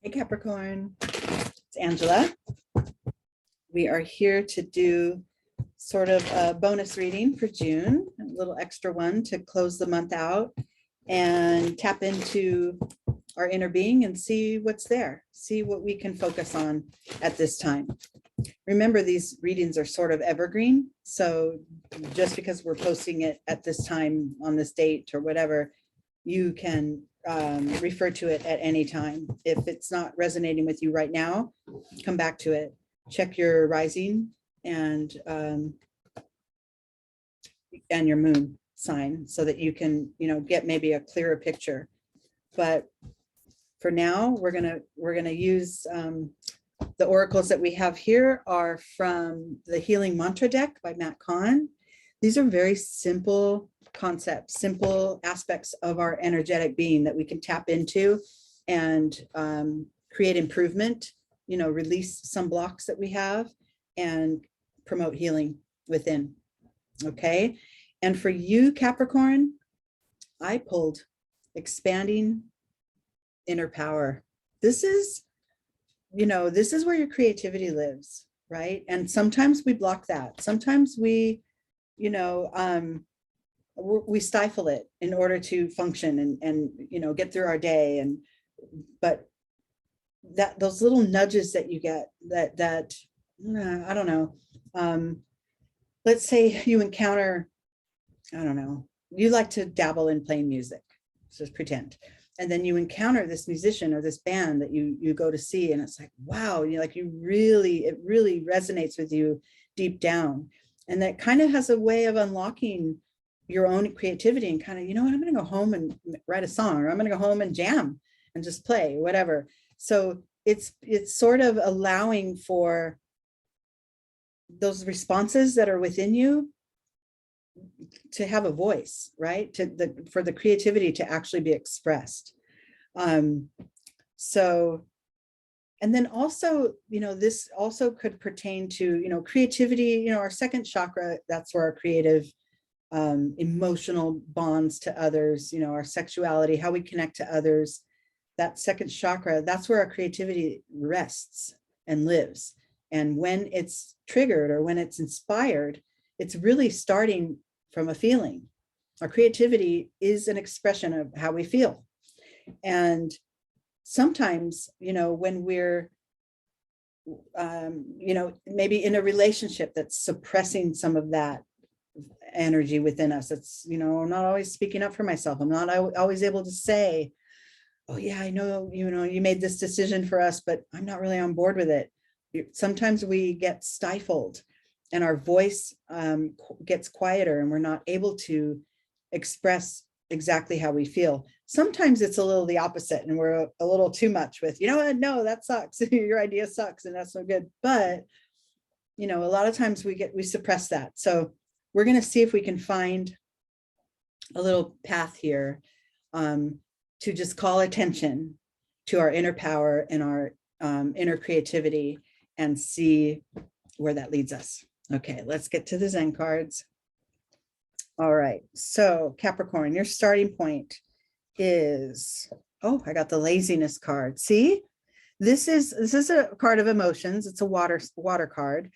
Hey Capricorn, it's Angela. We are here to do sort of a bonus reading for June, a little extra one to close the month out and tap into our inner being and see what's there, see what we can focus on at this time. Remember, these readings are sort of evergreen. So just because we're posting it at this time on this date or whatever, you can refer to it at any time. If it's not resonating with you right now, come back to it. Check your rising and your moon sign so that you can, get maybe a clearer picture. But for now, we're gonna use the oracles that we have here are from the Healing Mantra deck by Kahn. These are very simple concepts, simple aspects of our energetic being that we can tap into and create improvement, release some blocks that we have and promote healing within. Okay. And for you, Capricorn, I pulled expanding inner power. This is where your creativity lives, right? And sometimes we block that. Sometimes we stifle it in order to function and get through our day. But those little nudges that you get that I don't know. Let's say you encounter, I don't know, you like to dabble in playing music, just pretend. And then you encounter this musician or this band that you go to see, and it's like, wow, it really resonates with you deep down. And that kind of has a way of unlocking your own creativity and kind of, I'm going to go home and write a song, or I'm going to go home and jam and just play, whatever. So it's sort of allowing for those responses that are within you to have a voice, right? For the creativity to actually be expressed. So, and then also, this also could pertain to, creativity, our second chakra, that's where our creative, emotional bonds to others, our sexuality, how we connect to others, that second chakra, that's where our creativity rests and lives. And when it's triggered or when it's inspired, it's really starting from a feeling. Our creativity is an expression of how we feel. And sometimes, when we're, maybe in a relationship that's suppressing some of that energy within us, it's, I'm not always speaking up for myself. I'm not always able to say, oh yeah, I know, you made this decision for us, but I'm not really on board with it. Sometimes we get stifled and our voice gets quieter and we're not able to express exactly how we feel. Sometimes it's a little the opposite and we're a little too much with, no, that sucks. Your idea sucks and that's no good. But, a lot of times we suppress that. So we're going to see if we can find a little path here to just call attention to our inner power and our inner creativity and see where that leads us. Okay, let's get to the Zen cards. All right, so Capricorn, your starting point is, oh, I got the laziness card. See, this is a card of emotions. It's a water card.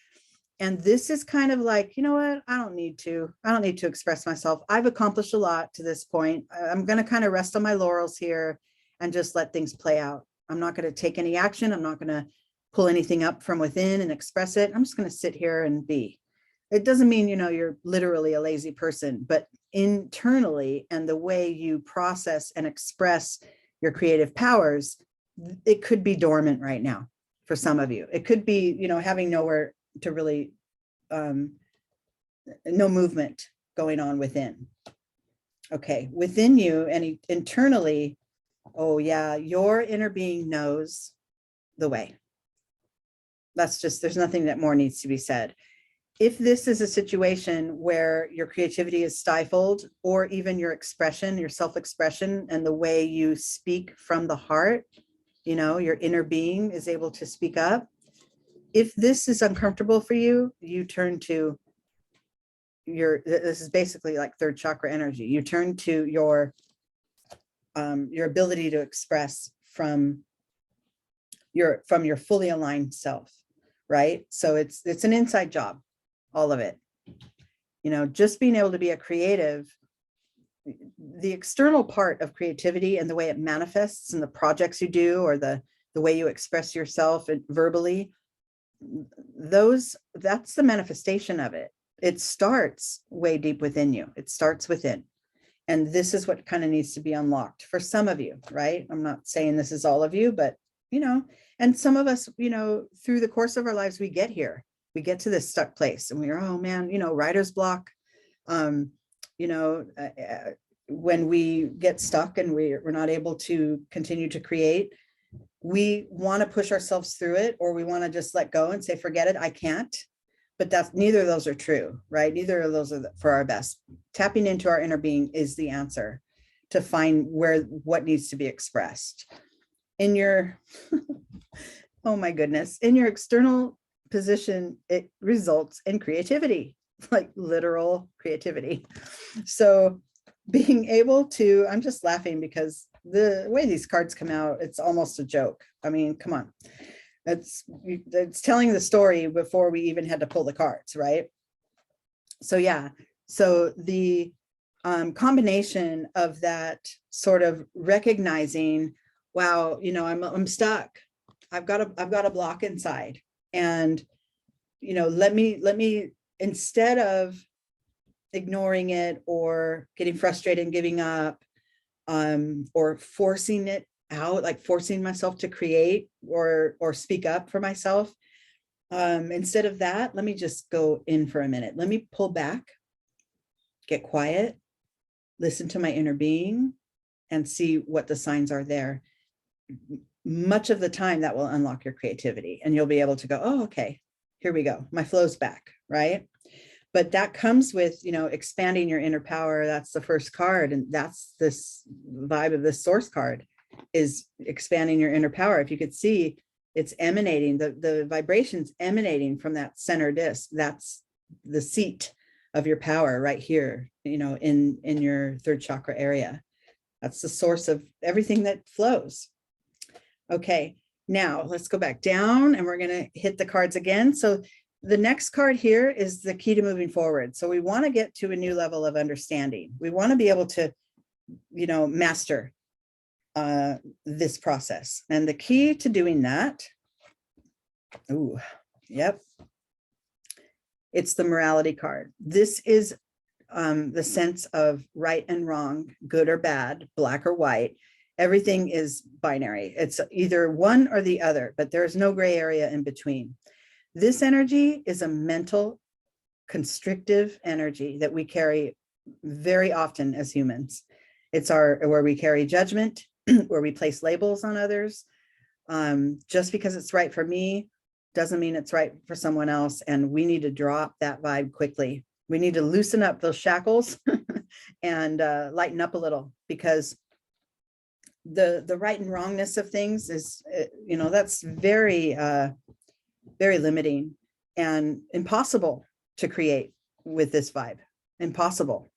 And this is kind of like, you know what, I don't need to express myself. I've accomplished a lot to this point. I'm going to kind of rest on my laurels here and just let things play out. I'm not going to take any action. I'm not going to pull anything up from within and express it. I'm just going to sit here and be. It doesn't mean, you're literally a lazy person, but internally and the way you process and express your creative powers, it could be dormant right now for some of you. It could be, having nowhere to really, no movement going on within. Okay, within you and internally, oh yeah, your inner being knows the way. That's just, there's nothing that more needs to be said. If this is a situation where your creativity is stifled, or even your expression, your self-expression, and the way you speak from the heart, your inner being is able to speak up. If this is uncomfortable for you, you turn to this is basically like third chakra energy. You turn to your ability to express from from your fully aligned self, right? So it's an inside job, all of it. You know, just being able to be a creative, the external part of creativity and the way it manifests in the projects you do, or the way you express yourself verbally, that's the manifestation of it. It starts way deep within you. It starts within. And this is what kind of needs to be unlocked for some of you, right? I'm not saying this is all of you, but, you know, and some of us, you know, through the course of our lives, we get here, we get to this stuck place and we're, oh man, you know, writer's block. You know, when we get stuck and we're not able to continue to create, we want to push ourselves through it, or we want to just let go and say, forget it, I can't. But neither of those are true, right? Neither of those are for our best. Tapping into our inner being is the answer to find what needs to be expressed. In your, oh my goodness, in your external position, it results in creativity, like literal creativity. So being able to, I'm just laughing because the way these cards come out, it's almost a joke. I mean, come on. It's telling the story before we even had to pull the cards, right? So yeah, so the combination of that sort of recognizing, wow, you know, I'm stuck. I've got a block inside, and you know, let me instead of ignoring it or getting frustrated and giving up, or forcing it out, like forcing myself to create or speak up for myself. Instead of that, let me just go in for a minute. Let me pull back, get quiet, listen to my inner being, and see what the signs are there. Much of the time that will unlock your creativity, and you'll be able to go, oh, okay, here we go. My flow's back, right? But that comes with, you know, expanding your inner power. That's the first card. And that's this vibe of this source card, is expanding your inner power. If you could see, it's emanating, the vibrations emanating from that center disc. That's the seat of your power right here, you know, in your third chakra area. That's the source of everything that flows. Okay, now let's go back down and we're going to hit the cards again. So the next card here is the key to moving forward. So we want to get to a new level of understanding. We want to be able to, you know, master this process. And the key to doing that, ooh, yep, it's the morality card. This is the sense of right and wrong, good or bad, black or white. Everything is binary. It's either one or the other, but there's no gray area in between. This energy is a mental, constrictive energy that we carry very often as humans. It's where we carry judgment, where we place labels on others. Just because it's right for me doesn't mean it's right for someone else. And we need to drop that vibe quickly. We need to loosen up those shackles and lighten up a little, because the right and wrongness of things is, you know, that's very, very limiting and impossible to create with this vibe. Impossible,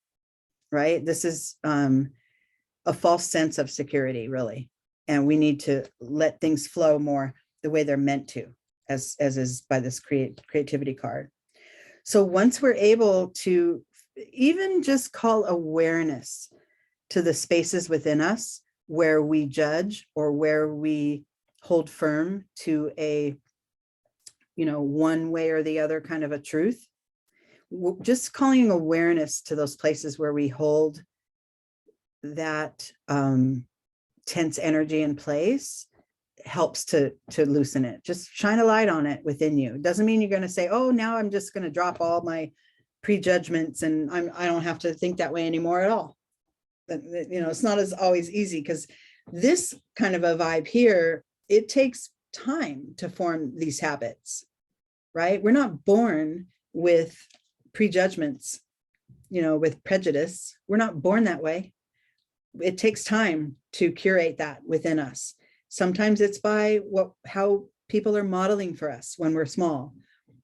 right? This is a false sense of security, really. And we need to let things flow more the way they're meant to, as is by this creativity card. So once we're able to even just call awareness to the spaces within us where we judge or where we hold firm to a, you know, one way or the other kind of a truth, just calling awareness to those places where we hold that tense energy in place helps to loosen it. Just shine a light on it within you. It doesn't mean you're going to say, oh, now I'm just going to drop all my prejudgments and I don't have to think that way anymore at all. But, you know, it's not as always easy, because this kind of a vibe here, it takes time to form these habits, right? We're not born with prejudgments, you know, with prejudice. We're not born that way. It takes time to curate that within us. Sometimes it's by how people are modeling for us when we're small.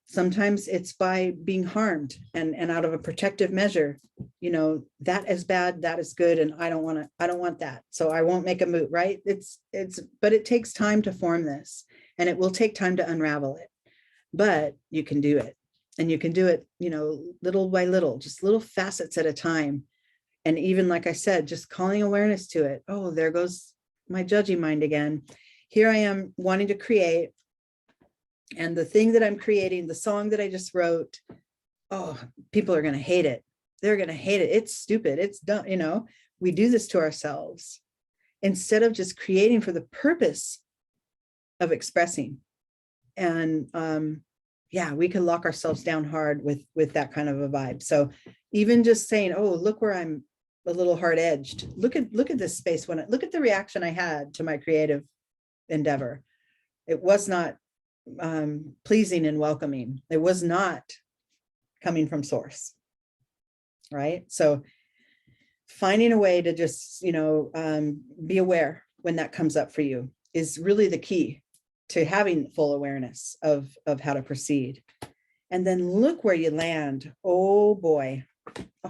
Sometimes it's by being harmed and out of a protective measure, you know, that is bad, that is good, and I don't want that. So I won't make a move, right? But it takes time to form this. and it will take time to unravel it, but you can do it. And you can do it, you know, little by little, just little facets at a time. And even like I said, just calling awareness to it. Oh, there goes my judgy mind again. Here I am wanting to create. And the thing that I'm creating, the song that I just wrote, oh, people are going to hate it. They're going to hate it. It's stupid. It's dumb. You know, we do this to ourselves instead of just creating for the purpose of expressing. And yeah, we can lock ourselves down hard with that kind of a vibe. So even just saying, oh, look where I'm a little hard edged. Look at this space. Look at the reaction I had to my creative endeavor. It was not pleasing and welcoming. It was not coming from source. Right. So finding a way to just, you know, be aware when that comes up for you is really the key to having full awareness of how to proceed. And then look where you land. Oh boy.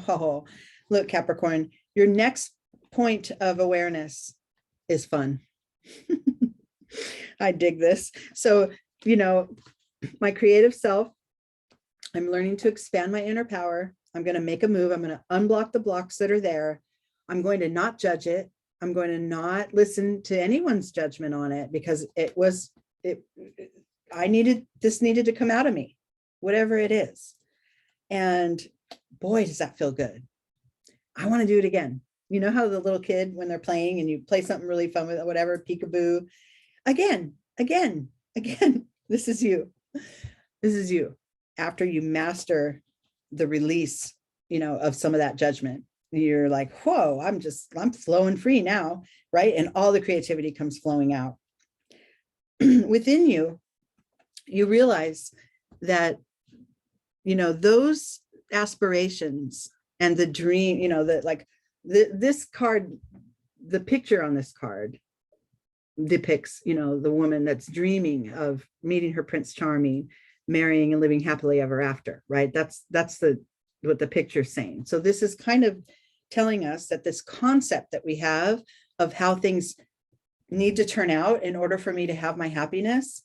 Oh, look, Capricorn, your next point of awareness is fun. I dig this. So, you know, my creative self, I'm learning to expand my inner power. I'm going to make a move. I'm going to unblock the blocks that are there. I'm going to not judge it. I'm going to not listen to anyone's judgment on it, because this needed to come out of me, whatever it is. And boy, does that feel good. I want to do it again. You know how the little kid, when they're playing and you play something really fun with it, whatever, peekaboo, again. This is you. This is you. After you master the release, you know, of some of that judgment, you're like, whoa, I'm flowing free now, right? And all the creativity comes flowing out. Within you, you realize that, you know, those aspirations and the dream, you know, that like this card, the picture on this card depicts, you know, the woman that's dreaming of meeting her Prince Charming, marrying and living happily ever after, right? That's what the picture's saying. So this is kind of telling us that this concept that we have of how things need to turn out in order for me to have my happiness,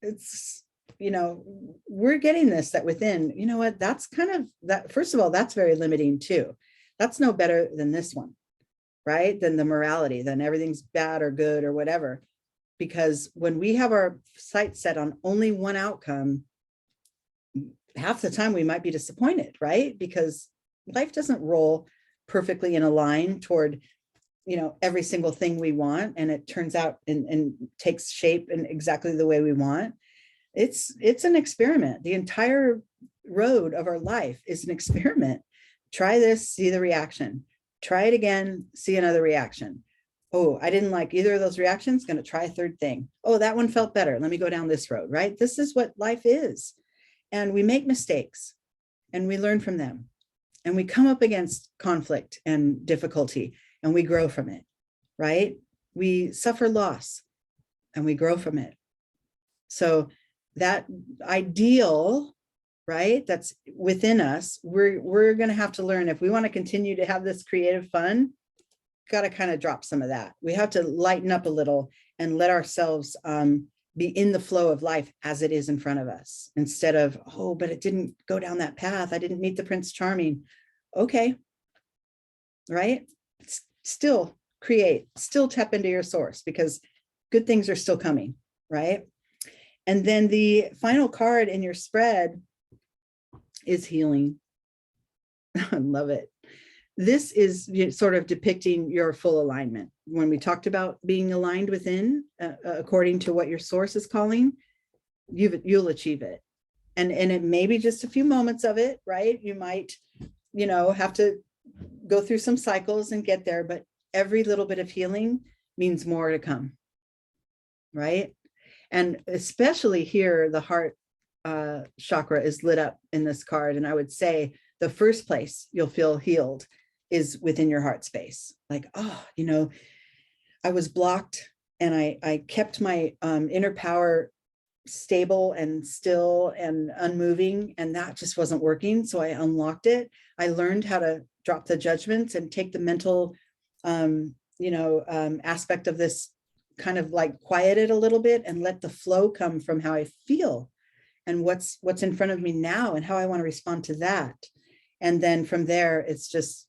it's, you know, we're getting this, that within, you know what, that's kind of that. First of all, that's very limiting too. That's no better than this one, right? Than the morality, then everything's bad or good or whatever. Because when we have our sights set on only one outcome, half the time we might be disappointed, right? Because life doesn't roll perfectly in a line toward, you know, every single thing we want, and it turns out and takes shape in exactly the way we want. It's an experiment. The entire road of our life is an experiment. Try this, see the reaction. Try it again, see another reaction. Oh, I didn't like either of those reactions. Going to try a third thing. Oh, that one felt better. Let me go down this road, right? This is what life is. And we make mistakes and we learn from them. And we come up against conflict and difficulty and we grow from it, right? We suffer loss and we grow from it. So that ideal, right, that's within us, we're going to have to learn, if we want to continue to have this creative fun, got to kind of drop some of that. We have to lighten up a little and let ourselves be in the flow of life as it is in front of us, instead of, oh, but it didn't go down that path. I didn't meet the Prince Charming. Okay. Right. Still create, still tap into your source, because good things are still coming. Right. And then the final card in your spread is healing. I love it. This is sort of depicting your full alignment. When we talked about being aligned within, according to what your source is calling, you'll achieve it. And it may be just a few moments of it, right? You might, you know, have to go through some cycles and get there, but every little bit of healing means more to come, right? And especially here, the heart chakra is lit up in this card. And I would say the first place you'll feel healed is within your heart space. Like, oh, you know, I was blocked and I kept my inner power stable and still and unmoving, and that just wasn't working. So I unlocked it. I learned how to drop the judgments and take the mental, aspect of this kind of like quiet it a little bit and let the flow come from how I feel and what's in front of me now and how I want to respond to that. And then from there, it's just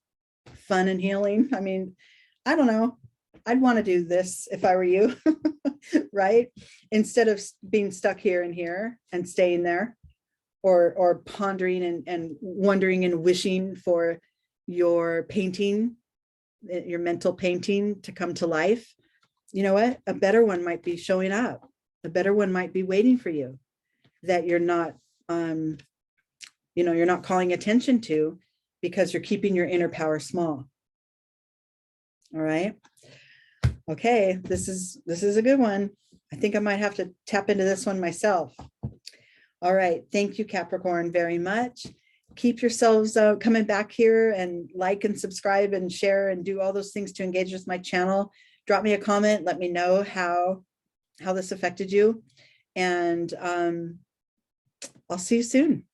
fun and healing. I mean, I don't know. I'd want to do this if I were you, right? Instead of being stuck here and here and staying there, or pondering and wondering and wishing for your painting, your mental painting to come to life. You know what? A better one might be showing up. A better one might be waiting for you, that you're not, you're not calling attention to, because you're keeping your inner power small. All right. Okay, this is a good one. I think I might have to tap into this one myself. All right, thank you, Capricorn, very much. Keep yourselves coming back here and like and subscribe and share and do all those things to engage with my channel. Drop me a comment, let me know how this affected you, and I'll see you soon.